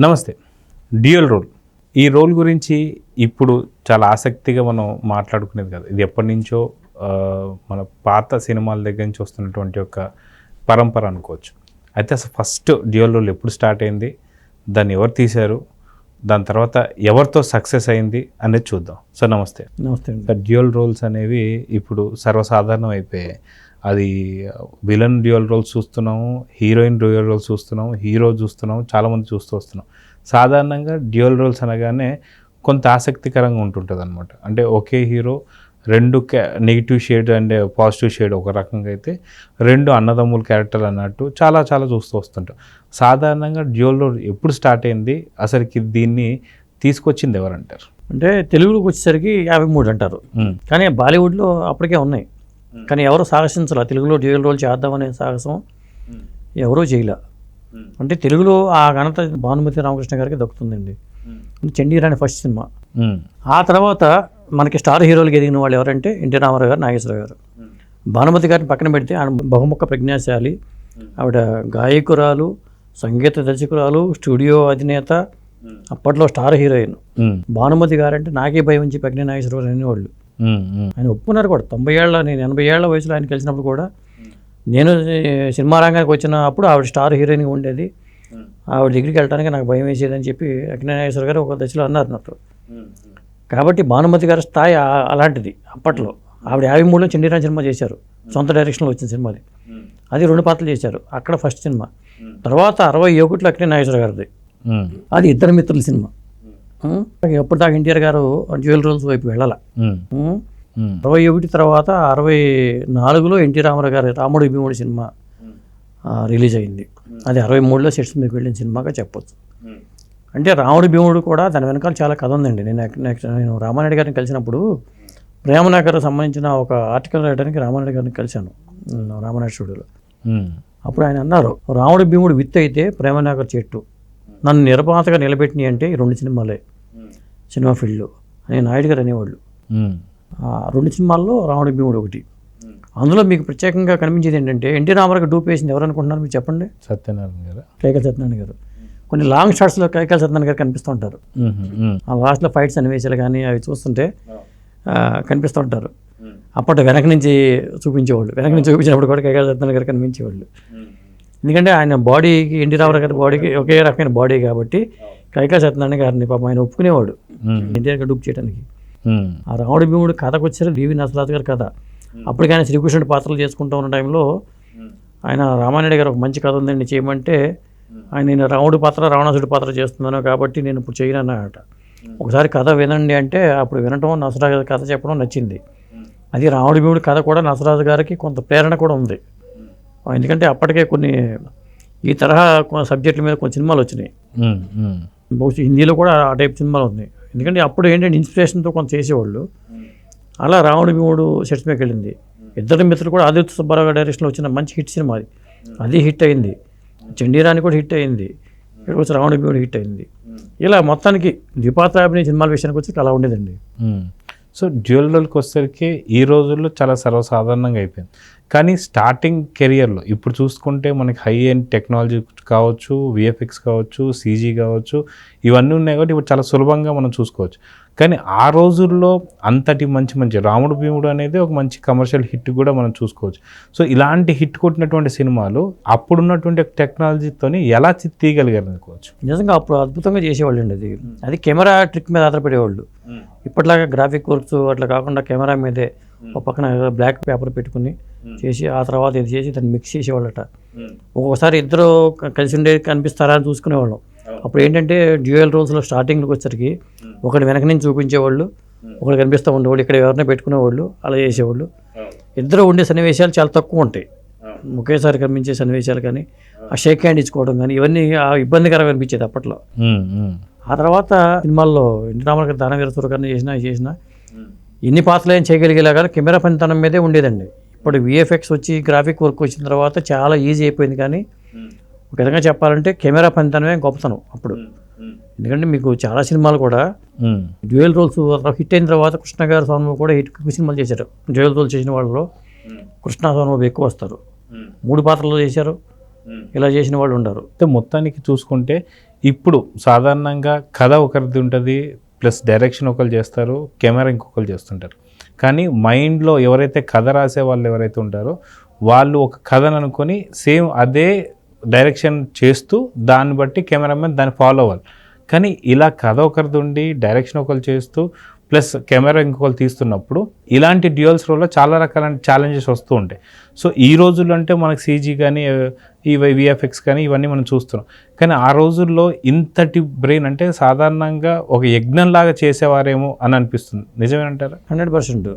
నమస్తే. Dual role. ఈ role గురించి ఇప్పుడు చాలా ఆసక్తిగా మనం మాట్లాడుకునేది కదా. ఇది ఎప్పటినుంచో మన పాత సినిమాల దగ్గర నుంచి వస్తున్నటువంటి ఒక పరంపర అనుకోవచ్చు. అయితే అసలు ఫస్ట్ డ్యూయల్ రోల్ ఎప్పుడు స్టార్ట్ అయింది, దాన్ని ఎవరు తీశారు, దాని తర్వాత ఎవరితో సక్సెస్ అయింది అనేది చూద్దాం. సార్ నమస్తే. నమస్తే. సార్, డ్యూయల్ రోల్స్ అనేవి ఇప్పుడు సర్వసాధారణం అయిపోయాయి. అది విలన్ డ్యూయల్ రోల్స్ చూస్తున్నాము, హీరోయిన్ డ్యూయల్ రోల్స్ చూస్తున్నాము, హీరో చూస్తున్నాము, చాలామంది చూస్తూ వస్తున్నాం. సాధారణంగా డ్యూయల్ రోల్స్ అనగానే కొంత ఆసక్తికరంగా ఉంటుంటుంది అనమాట. అంటే ఒకే హీరో రెండు negative shade and positive shade ఒక రకంగా అయితే, రెండు అన్నదమ్ముల క్యారెక్టర్ అన్నట్టు చాలా చాలా చూస్తూ వస్తుంటాం. సాధారణంగా డ్యూయల్ రోల్ ఎప్పుడు స్టార్ట్ అయింది, అసలుకి దీన్ని తీసుకొచ్చింది ఎవరంటారు? అంటే తెలుగులోకి వచ్చేసరికి 53 అంటారు, కానీ బాలీవుడ్లో అప్పటికే ఉన్నాయి. కానీ ఎవరు సాహసించాల తెలుగులో డ్యూయల్ రోల్ చేద్దామనే సాహసం ఎవరూ చేయలే. అంటే తెలుగులో ఆ ఘనత భానుమతి రామకృష్ణ గారికి దక్కుతుందండి. Chandirani first cinema. ఆ తర్వాత మనకి స్టార్ హీరోలకు ఎదిగిన వాళ్ళు ఎవరంటే ఎన్టీ రామారావు గారు, నాగేశ్వరరావు గారు. భానుమతి గారిని పక్కన పెడితే ఆవిడ బహుముఖ ప్రజ్ఞాశాలి, ఆవిడ గాయకురాలు, సంగీత దర్శకురాలు, స్టూడియో అధినేత, అప్పట్లో స్టార్ హీరోయిన్. భానుమతి గారు అంటే నాకే భయం నుంచి ప్రజ్ఞా నాగేశ్వరరావు అనేవాళ్ళు. ఆయన ఒప్పుకున్నారు కూడా. 90 ఏళ్ళ, నేను 80 ఏళ్ల వయసులో ఆయన కలిసినప్పుడు కూడా, నేను సినిమా రంగానికి వచ్చినప్పుడు ఆవిడ స్టార్ హీరోయిన్గా ఉండేది, ఆవిడ దగ్గరికి వెళ్ళడానికి నాకు భయం వేసేదని చెప్పి ప్రజ్ఞా నాగేశ్వర గారు ఒక దశలో అన్నారు నాకు. కాబట్టి భానుమతి గారి స్థాయి అలాంటిది అప్పట్లో. ఆవిడ 53లో చండీరాణి సినిమా చేశారు, సొంత డైరెక్షన్లో వచ్చిన సినిమాది. అది 2 పాత్రలు చేశారు, అక్కడ ఫస్ట్ సినిమా. తర్వాత 61లో ప్రజ్ఞా నాగేశ్వర గారిది, అది ఇద్దరు మిత్రుల సినిమా. ఎప్పుడు దాకా ఎన్టీఆర్ గారు డ్యూయల్ రోల్స్ వైపు వెళ్ళాల. 61 తర్వాత 64లో ఎన్టీ రామారావు గారి రాముడు భీముడు సినిమా రిలీజ్ అయింది. అది 63లో సెట్స్ మీకు వెళ్ళిన సినిమాగా చెప్పొచ్చు. అంటే రాముడు భీముడు కూడా దాని వెనకాల చాలా కథ ఉందండి. నేను రామానాయుడు గారిని కలిసినప్పుడు ప్రేమనగర్ సంబంధించిన ఒక ఆర్టికల్ రాయడానికి రామానాయుడు గారిని కలిశాను రామానాయుడు స్టూడియోలో. అప్పుడు ఆయన అన్నారు, రాముడు భీముడు విత్ అయితే ప్రేమనగర్ చెట్టు, నన్ను నిర్మాతగా నిలబెట్టినాయి అంటే ఈ 2 సినిమాలే సినిమా ఫీల్డ్లో అని నాయుడు గారు అనేవాళ్ళు. ఆ 2 సినిమాల్లో రాముడు భీముడు ఒకటి. అందులో మీకు ప్రత్యేకంగా కనిపించేది ఏంటంటే, ఎన్టీ రామారావు డూప్ వేసింది ఎవరు అనుకుంటున్నారు మీరు చెప్పండి? సత్యనారాయణ గారు, కైకాల సత్యనారాయణ గారు. కొన్ని లాంగ్ షాట్స్లో కైకాల సత్యనారాయణ గారు కనిపిస్తూ ఉంటారు. ఆ లాస్ట్లో ఫైట్స్ సన్నివేశాలు కానీ అవి చూస్తుంటే కనిపిస్తూ ఉంటారు. అప్పట్లో వెనక నుంచి చూపించేవాళ్ళు, వెనక నుంచి చూపించినప్పుడు కూడా కైకాల సత్యనారాయణ గారు కనిపించేవాళ్ళు. ఎందుకంటే ఆయన బాడీకి, ఎన్టీ రామారావు గారి బాడీకి ఒకే రకమైన బాడీ కాబట్టి కైకాల సత్యనారాయణ గారిని పాపం ఆయన ఒప్పుకునేవాడు ఎన్టీఆర్ గారు డూప్ చేయడానికి. ఆ రాముడు భీముడు కథకు వచ్చారు డివి నరసరాజు గారి కథ. అప్పటికైనా శ్రీకృష్ణుడి పాత్రలు చేసుకుంటూ ఉన్న టైంలో ఆయన రామానాయుడు గారు ఒక మంచి కథ ఉందండి చేయమంటే, ఆయన నేను రాముడి పాత్ర రావణాసుడి పాత్ర చేస్తున్నాను కాబట్టి నేను ఇప్పుడు చేయను అన్నమాట. ఒకసారి కథ వినండి అంటే అప్పుడు వినటం, నరసరాజు గారి కథ చెప్పడం నచ్చింది. అది రాముడి భీముడి కథ కూడా నరసరాజు గారికి కొంత ప్రేరణ కూడా ఉంది. ఎందుకంటే అప్పటికే కొన్ని ఈ తరహా సబ్జెక్టుల మీద కొన్ని సినిమాలు వచ్చినాయి. బహుశా హిందీలో కూడా ఆ టైప్ సినిమాలు ఉన్నాయి. ఎందుకంటే అప్పుడు ఏంటంటే ఇన్స్పిరేషన్తో కొంత చేసేవాళ్ళు. అలా రాముడు భీముడు సెట్స్ మీదకి వెళ్ళింది. ఇద్దరు మిత్రులు కూడా ఆదిత్య సుబ్బారావు గారి డైరెక్షన్లో వచ్చిన మంచి హిట్ సినిమా అది. అది హిట్ అయింది. చండీరాణి కూడా హిట్ అయింది. ఇక్కడ వచ్చి రాముడు భీముడు హిట్ అయింది. ఇలా మొత్తానికి ద్విపాత్రాభినయ సినిమాల విషయానికి వచ్చి అలా ఉండేదండి. సో డ్యూయల్ రోల్కి వచ్చేసరికి ఈ రోజుల్లో చాలా సర్వసాధారణంగా అయిపోయింది. కానీ స్టార్టింగ్ కెరియర్లో ఇప్పుడు చూసుకుంటే మనకి హై ఎండ్ టెక్నాలజీ కావచ్చు, విఎఫ్ఎక్స్ కావచ్చు, సీజీ కావచ్చు, ఇవన్నీ ఉన్నాయి కాబట్టి ఇప్పుడు చాలా సులభంగా మనం చూసుకోవచ్చు. కానీ ఆ రోజుల్లో అంతటి మంచి రాముడు భీముడు అనేది ఒక మంచి కమర్షియల్ హిట్ కూడా మనం చూసుకోవచ్చు. సో ఇలాంటి హిట్ కొట్టినటువంటి సినిమాలు అప్పుడున్నటువంటి టెక్నాలజీతో ఎలా తీయగలిగారు అనుకోవచ్చు. నిజంగా అప్పుడు అద్భుతంగా చేసేవాళ్ళు అండి. అది కెమెరా ట్రిక్ మీద ఆధారపడేవాళ్ళు. ఇప్పటిలాగా గ్రాఫిక్ వర్క్స్ అట్లా కాకుండా కెమెరా మీదే ఒక పక్కన బ్లాక్ పేపర్ పెట్టుకుని చేసి ఆ తర్వాత ఇది చేసి దాన్ని మిక్స్ చేసేవాళ్ళట. ఒక్కొక్కసారి ఇద్దరు కలిసి ఉండే కనిపిస్తారా అని చూసుకునేవాళ్ళం. అప్పుడు ఏంటంటే డ్యూయల్ రోల్స్లో స్టార్టింగ్కి వచ్చేసరికి ఒకటి వెనక నుంచి చూపించేవాళ్ళు, ఒకటి కనిపిస్తూ ఉండేవాళ్ళు, ఇక్కడ ఎవరినైనా పెట్టుకునేవాళ్ళు, అలా చేసేవాళ్ళు. ఇద్దరు ఉండే సన్నివేశాలు చాలా తక్కువ ఉంటాయి. ఒకేసారి కనిపించే సన్నివేశాలు కానీ, ఆ షేక్ హ్యాండ్ ఇచ్చుకోవడం కానీ, ఇవన్నీ ఇబ్బందికరంగా అనిపించేది అప్పట్లో. ఆ తర్వాత సినిమాల్లో ఎన్టీ రామారావు గారు దానవీర సూరకర్ణ చేసినా ఎన్ని పాత్రలు ఏం చేయగలిగేలాగా కెమెరా పనితనం మీదే ఉండేదండి. ఇప్పుడు విఎఫ్ఎక్స్ వచ్చి గ్రాఫిక్ వర్క్ వచ్చిన తర్వాత చాలా ఈజీ అయిపోయింది. కానీ ఒక విధంగా చెప్పాలంటే కెమెరా పనితనమే గొప్పతనం అప్పుడు. ఎందుకంటే మీకు చాలా సినిమాలు కూడా డ్యూయల్ రోల్స్ హిట్ అయిన తర్వాత కృష్ణ గారు, సోనబాబు కూడా హిట్ సినిమాలు చేశారు. డ్యూయల్ రోల్స్ చేసిన వాళ్ళలో కృష్ణ, సోనబాబు ఎక్కువ వస్తారు. 3 పాత్రలు చేశారు. ఇలా చేసిన వాళ్ళు ఉండరు. మొత్తానికి చూసుకుంటే ఇప్పుడు సాధారణంగా కథ ఒకరిది ఉంటుంది, ప్లస్ డైరెక్షన్ ఒకరు చేస్తారు, కెమెరా ఇంకొకరు చేస్తుంటారు. కానీ మైండ్లో ఎవరైతే కథ రాసే వాళ్ళు ఎవరైతే ఉంటారో వాళ్ళు ఒక కథను అనుకొని సేమ్ అదే డైరెక్షన్ చేస్తూ దాన్ని బట్టి కెమెరామెన్ దాన్ని ఫాలో అవ్వాలి. కానీ ఇలా కథ ఒకరిది ఉండి డైరెక్షన్ ఒకరు చేస్తూ ప్లస్ కెమెరా ఇంకొకరు తీస్తున్నప్పుడు ఇలాంటి డ్యూయల్స్ రోల్లో చాలా రకాల ఛాలెంజెస్ వస్తూ ఉంటాయి. సో ఈ రోజుల్లో అంటే మనకు సీజీ కానీ ఈ విఎఫ్ఎక్స్ కానీ ఇవన్నీ మనం చూస్తున్నాం. కానీ ఆ రోజుల్లో ఇంతటి బ్రెయిన్ అంటే సాధారణంగా ఒక యజ్ఞంలాగా చేసేవారేమో అని అనిపిస్తుంది. నిజమేనంటారా? 100%.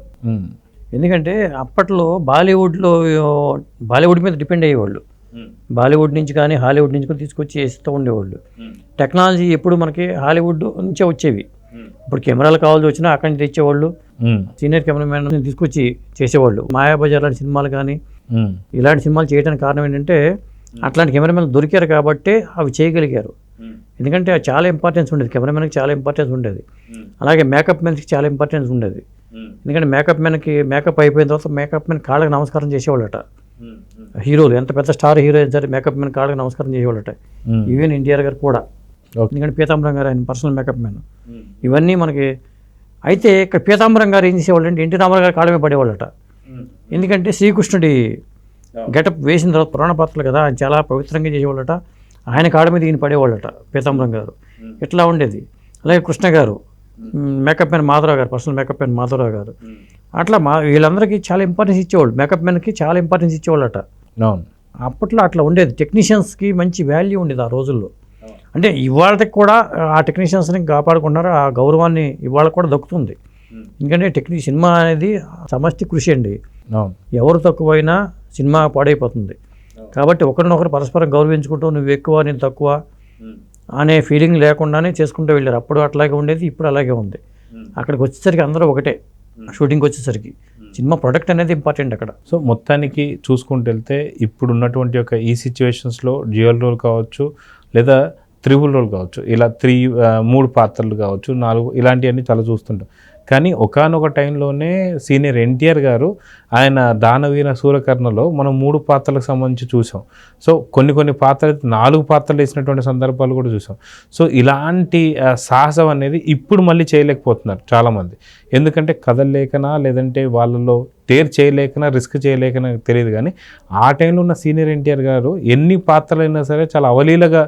ఎందుకంటే అప్పట్లో బాలీవుడ్ మీద డిపెండ్ అయ్యేవాళ్ళు. బాలీవుడ్ నుంచి కానీ హాలీవుడ్ నుంచి కూడా తీసుకొచ్చి చేస్తూ ఉండేవాళ్ళు. టెక్నాలజీ ఎప్పుడు మనకి హాలీవుడ్ నుంచే వచ్చేవి. ఇప్పుడు కెమెరాలు కావాల్సి వచ్చినా అక్కడి నుంచి తెచ్చేవాళ్ళు, సీనియర్ కెమెరామెన్ తీసుకొచ్చి చేసేవాళ్ళు. మాయాబజార్ లాంటి సినిమాలు కానీ ఇలాంటి సినిమాలు చేయడానికి కారణం ఏంటంటే అట్లాంటి కెమెరామెన్ దొరికారు కాబట్టి అవి చేయగలిగారు. ఎందుకంటే చాలా ఇంపార్టెన్స్ ఉండేది, కెమెరామెన్కి చాలా ఇంపార్టెన్స్ ఉండేది. అలాగే మేకప్ మెన్కి చాలా ఇంపార్టెన్స్ ఉండేది. ఎందుకంటే మేకప్ అయిపోయిన తర్వాత మేకప్ మెన్ కాళ్ళకి నమస్కారం చేసేవాళ్ళట. హీరోలు ఎంత పెద్ద స్టార్ హీరో అయినా సరే మేకప్ మెన్ కాళ్ళకి నమస్కారం చేసేవాళ్ళట. ఈవెన్ ఎన్టీఆర్ గారు కూడా. ఎందుకంటే పీతాంబరం గారు ఆయన పర్సనల్ మేకప్ మ్యాన్. ఇవన్నీ మనకి అయితే ఇక్కడ పీతాంబరం గారు ఏం చేసేవాళ్ళు అంటే ఎన్టీ రామారావు గారు కాళ్ళ మీద పడేవాళ్ళట. ఎందుకంటే శ్రీకృష్ణుడి గెటప్ వేసిన తర్వాత పురాణ పాత్రలు కదా, ఆయన చాలా పవిత్రంగా చేసేవాళ్ళట. ఆయన కాళ్ళ మీద ఈయన పడేవాళ్ళట పీతాంబరం గారు. ఇట్లా ఉండేది. అలాగే కృష్ణ గారు, మేకప్ మ్యాన్ మాధవరావు గారు, పర్సనల్ మేకప్ మ్యాన్ మాధవరావు గారు. అట్లా వీళ్ళందరికీ చాలా ఇంపార్టెన్స్ ఇచ్చేవాళ్ళు. మేకప్ మ్యాన్కి చాలా ఇంపార్టెన్స్ ఇచ్చేవాళ్ళట. అప్పట్లో అట్లా ఉండేది. టెక్నీషియన్స్కి మంచి వాల్యూ ఉండేది ఆ రోజుల్లో. అంటే ఇవాళకి కూడా ఆ టెక్నీషియన్స్ని కాపాడుకున్నారు. ఆ గౌరవాన్ని ఇవాళ కూడా దక్కుతుంది. ఎందుకంటే సినిమా అనేది సమష్టి కృషి అండి. ఎవరు తక్కువైనా సినిమా పాడైపోతుంది. కాబట్టి ఒకరినొకరు పరస్పరం గౌరవించుకుంటూ నువ్వు ఎక్కువ నేను తక్కువ అనే ఫీలింగ్ లేకుండానే చేసుకుంటూ వెళ్ళారు. అప్పుడు అట్లాగే ఉండేది, ఇప్పుడు అలాగే ఉంది. అక్కడికి వచ్చేసరికి అందరూ ఒకటే. షూటింగ్కి వచ్చేసరికి సినిమా ప్రొడక్ట్ అనేది ఇంపార్టెంట్ అక్కడ. సో మొత్తానికి చూసుకుంటూ వెళ్తే ఇప్పుడు ఉన్నటువంటి ఒక ఈ సిచ్యువేషన్స్లో డ్యూయల్ రోల్ కావచ్చు, లేదా త్రిబుల్ రోల్ కావచ్చు, ఇలా 3 పాత్రలు కావచ్చు, 4 ఇలాంటివన్నీ చాలా చూస్తుంటాం. కానీ ఒకానొక టైంలోనే సీనియర్ ఎన్టీఆర్ గారు ఆయన దానవీర సూరకర్ణలో మనం 3 పాత్రలకు సంబంధించి చూసాం. సో కొన్ని పాత్రలు 4 పాత్రలు వేసినటువంటి సందర్భాలు కూడా చూసాం. సో ఇలాంటి సాహసం అనేది ఇప్పుడు మళ్ళీ చేయలేకపోతున్నారు చాలామంది. ఎందుకంటే కథలు లేకనా, లేదంటే వాళ్ళలో డేర్ చేయలేకనా, రిస్క్ చేయలేకనా తెలియదు. కానీ ఆ టైంలో ఉన్న సీనియర్ ఎన్టీఆర్ గారు ఎన్ని పాత్రలైనా సరే చాలా అవలీలగా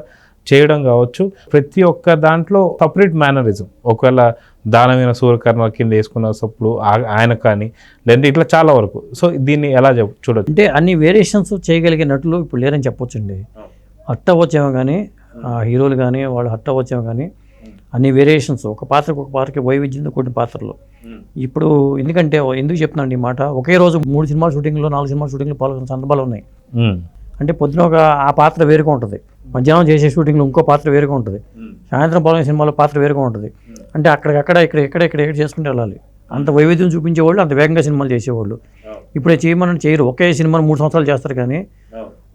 చేయడం కావచ్చు. ప్రతి ఒక్క దాంట్లో సపరేట్ మేనరిజం. ఒకవేళ దానవీర సూరకర్ణ కింద వేసుకున్న సప్పుడు ఆయన కానీ, లేదంటే ఇట్లా చాలా వరకు. సో దీన్ని ఎలా చూడొచ్చు అంటే అన్ని వేరియేషన్స్ చేయగలిగే నటులు ఇప్పుడు లేరని చెప్పొచ్చండి. హట్ అవ్వచ్చేమో కానీ హీరోలు కానీ వాళ్ళు హట్ అవ్వచ్చేమో కానీ అన్ని వేరియేషన్స్ ఒక పాత్రకి వైవిధ్యంతో కొన్ని పాత్రలు. ఇప్పుడు ఎందుకు చెప్తున్నాను ఈ మాట, ఒకే రోజు 3 సినిమా షూటింగ్లో 4 సినిమా షూటింగ్లో పాల్గొన్న సందర్భాలు ఉన్నాయి. అంటే పొద్దున ఆ పాత్ర వేరుగా ఉంటుంది, మధ్యాహ్నం చేసే షూటింగ్లో ఇంకో పాత్ర వేరుగా ఉంటుంది, సాయంత్రం పాల్గొనే సినిమాలో పాత్ర వేరుగా ఉంటుంది. అంటే అక్కడికక్కడ ఇక్కడ చేసుకుంటూ వెళ్ళాలి. అంత వైవిధ్యం చూపించేవాళ్ళు, అంత వేగంగా సినిమాలు చేసేవాళ్ళు. ఇప్పుడు చేయమని చేయరు. ఒకే సినిమాను 3 సంవత్సరాలు చేస్తారు. కానీ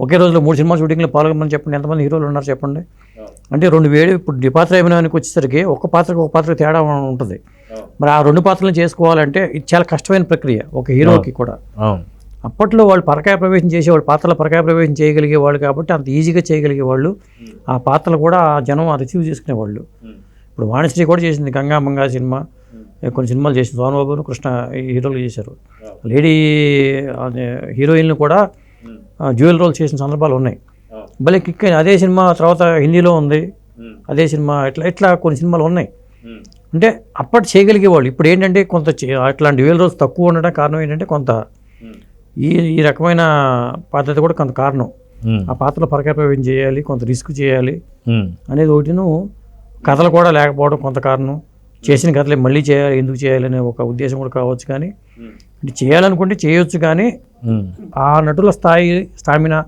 ఒకే రోజులో 3 సినిమా షూటింగ్లో పాల్గొమని చెప్పండి, ఎంతమంది హీరోలు ఉన్నారు చెప్పండి. అంటే 2 వేడి. ఇప్పుడు పాత్ర అభినయానికి వచ్చేసరికి ఒక పాత్రకు తేడా ఉంటుంది. మరి ఆ 2 పాత్రలను చేసుకోవాలంటే ఇది చాలా కష్టమైన ప్రక్రియ ఒక హీరోకి కూడా. అప్పట్లో వాళ్ళు పరకాయ ప్రవేశం చేసేవాళ్ళు, పాత్రలో పరకాయ ప్రవేశం చేయగలిగేవాళ్ళు కాబట్టి అంత ఈజీగా చేయగలిగేవాళ్ళు. ఆ పాత్రలు కూడా జనం రిసీవ్ చేసుకునేవాళ్ళు. ఇప్పుడు వాణిశ్రీ కూడా చేసింది గంగామంగా సినిమా, కొన్ని సినిమాలు చేసింది. సోనబాబు కృష్ణ హీరోలు చేశారు. లేడీ హీరోయిన్లు కూడా డ్యూయల్ రోల్ చేసిన సందర్భాలు ఉన్నాయి. భలే కిక్. అదే సినిమా తర్వాత హిందీలో ఉంది, అదే సినిమా ఇట్లా కొన్ని సినిమాలు ఉన్నాయి. అంటే అప్పటి చేయగలిగేవాళ్ళు. ఇప్పుడు ఏంటంటే కొంత అట్లాంటి డ్యూయల్ రోల్స్ తక్కువ ఉండడం కారణం ఏంటంటే కొంత ఈ రకమైన పద్ధతి కూడా కొంత కారణం. ఆ పాత్రలో పరకాయ ప్రవేశం చేయాలి, కొంత రిస్క్ చేయాలి అనేది ఒకటిను, కథలు కూడా లేకపోవడం కొంత కారణం. చేసిన కథలే మళ్ళీ చేయాలి, ఎందుకు చేయాలి అనే ఒక ఉద్దేశం కూడా కావచ్చు. కానీ చేయాలనుకుంటే చేయొచ్చు. కానీ ఆ నటుల స్టామినా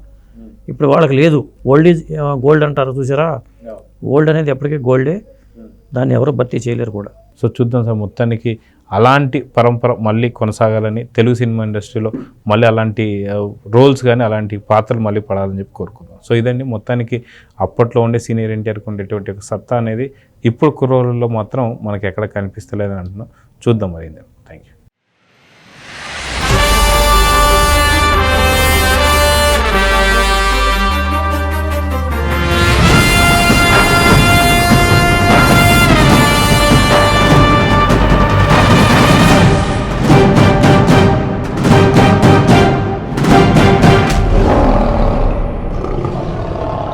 ఇప్పుడు వాళ్ళకి లేదు. ఓల్డ్ ఈజ్ గోల్డ్ అంటారు చూసారా, ఓల్డ్ అనేది ఎప్పటికీ గోల్డే, దాన్ని ఎవరు భర్తీ చేయలేరు కూడా. సో చూద్దాం సార్, మొత్తానికి అలాంటి పరంపర మళ్ళీ కొనసాగాలని, తెలుగు సినిమా ఇండస్ట్రీలో మళ్ళీ అలాంటి రోల్స్ కానీ అలాంటి పాత్రలు మళ్ళీ పడాలని చెప్పి కోరుకుందాం. సో ఇదండి మొత్తానికి అప్పట్లో ఉండే సీనియర్ ఎన్టీఆర్కి ఉండేటువంటి ఒక సత్తా అనేది ఇప్పుడు కుర్రోళ్ళలో మాత్రం మనకి ఎక్కడ కనిపిస్తలేదని అంటున్నాం. చూద్దాం మరి.